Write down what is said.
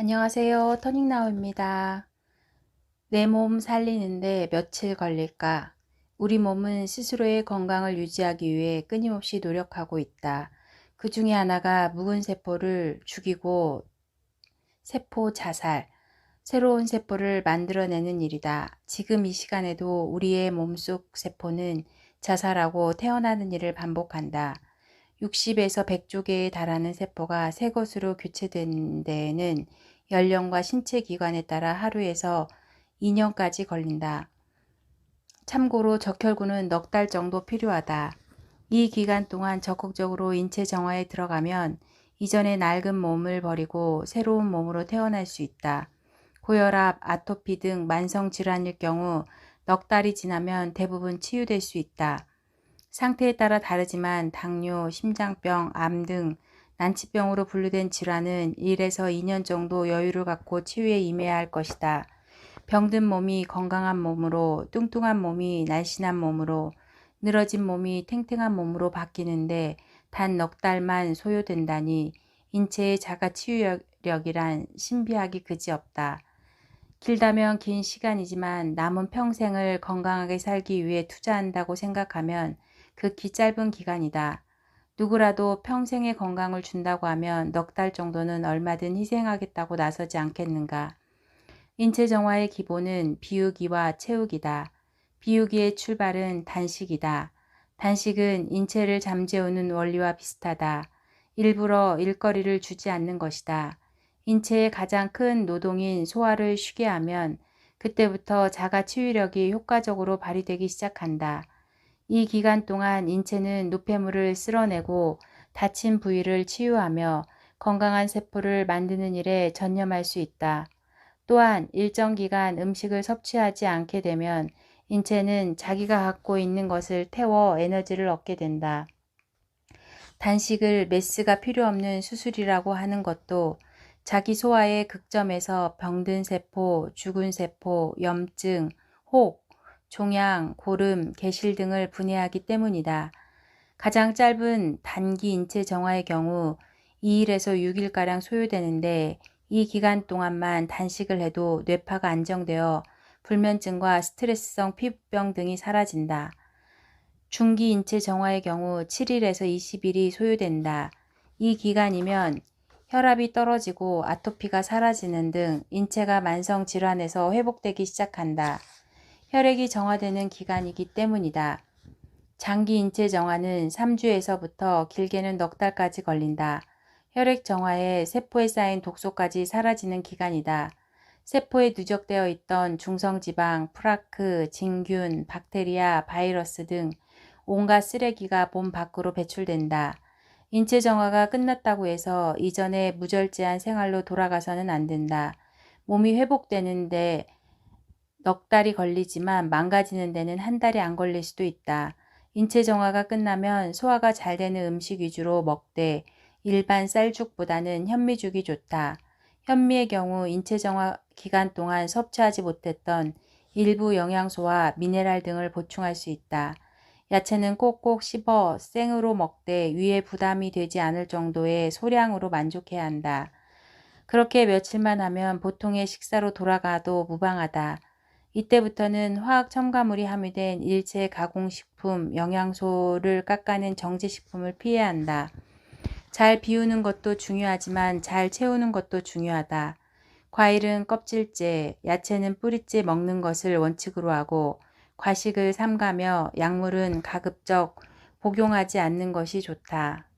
안녕하세요. 터닝나우입니다. 내 몸 살리는데 며칠 걸릴까? 우리 몸은 스스로의 건강을 유지하기 위해 끊임없이 노력하고 있다. 그 중에 하나가 묵은 세포를 죽이고 세포 자살, 새로운 세포를 만들어내는 일이다. 지금 이 시간에도 우리의 몸속 세포는 자살하고 태어나는 일을 반복한다. 60에서 100조 개에 달하는 세포가 새 것으로 교체된 데에는 연령과 신체 기관에 따라 하루에서 2년까지 걸린다. 참고로 적혈구는 넉 달 정도 필요하다. 이 기간 동안 적극적으로 인체 정화에 들어가면 이전의 낡은 몸을 버리고 새로운 몸으로 태어날 수 있다. 고혈압, 아토피 등 만성 질환일 경우 넉 달이 지나면 대부분 치유될 수 있다. 상태에 따라 다르지만 당뇨, 심장병, 암 등 난치병으로 분류된 질환은 1에서 2년 정도 여유를 갖고 치유에 임해야 할 것이다. 병든 몸이 건강한 몸으로, 뚱뚱한 몸이 날씬한 몸으로, 늘어진 몸이 탱탱한 몸으로 바뀌는데 단 넉 달만 소요된다니 인체의 자가 치유력이란 신비하기 그지없다. 길다면 긴 시간이지만 남은 평생을 건강하게 살기 위해 투자한다고 생각하면 극히 짧은 기간이다. 누구라도 평생의 건강을 준다고 하면 넉 달 정도는 얼마든 희생하겠다고 나서지 않겠는가. 인체 정화의 기본은 비우기와 채우기다. 비우기의 출발은 단식이다. 단식은 인체를 잠재우는 원리와 비슷하다. 일부러 일거리를 주지 않는 것이다. 인체의 가장 큰 노동인 소화를 쉬게 하면 그때부터 자가 치유력이 효과적으로 발휘되기 시작한다. 이 기간 동안 인체는 노폐물을 쓸어내고 다친 부위를 치유하며 건강한 세포를 만드는 일에 전념할 수 있다. 또한 일정 기간 음식을 섭취하지 않게 되면 인체는 자기가 갖고 있는 것을 태워 에너지를 얻게 된다. 단식을 메스가 필요 없는 수술이라고 하는 것도 자기 소화의 극점에서 병든 세포, 죽은 세포, 염증, 혹, 종양, 고름, 개실 등을 분해하기 때문이다. 가장 짧은 단기 인체 정화의 경우 2일에서 6일가량 소요되는데 이 기간 동안만 단식을 해도 뇌파가 안정되어 불면증과 스트레스성 피부병 등이 사라진다. 중기 인체 정화의 경우 7일에서 20일이 소요된다. 이 기간이면 혈압이 떨어지고 아토피가 사라지는 등 인체가 만성 질환에서 회복되기 시작한다. 혈액이 정화되는 기간이기 때문이다. 장기 인체 정화는 3주에서부터 길게는 넉 달까지 걸린다. 혈액 정화에 세포에 쌓인 독소까지 사라지는 기간이다. 세포에 누적되어 있던 중성지방, 프라크, 진균, 박테리아, 바이러스 등 온갖 쓰레기가 몸 밖으로 배출된다. 인체 정화가 끝났다고 해서 이전의 무절제한 생활로 돌아가서는 안 된다. 몸이 회복되는데 넉 달이 걸리지만 망가지는 데는 한 달이 안 걸릴 수도 있다. 인체 정화가 끝나면 소화가 잘 되는 음식 위주로 먹되 일반 쌀죽보다는 현미죽이 좋다. 현미의 경우 인체 정화 기간 동안 섭취하지 못했던 일부 영양소와 미네랄 등을 보충할 수 있다. 야채는 꼭꼭 씹어 생으로 먹되 위에 부담이 되지 않을 정도의 소량으로 만족해야 한다. 그렇게 며칠만 하면 보통의 식사로 돌아가도 무방하다. 이때부터는 화학 첨가물이 함유된 일체 가공식품, 영양소를 깎아낸 정제식품을 피해야 한다. 잘 비우는 것도 중요하지만 잘 채우는 것도 중요하다. 과일은 껍질째, 야채는 뿌리째 먹는 것을 원칙으로 하고 과식을 삼가며 약물은 가급적 복용하지 않는 것이 좋다.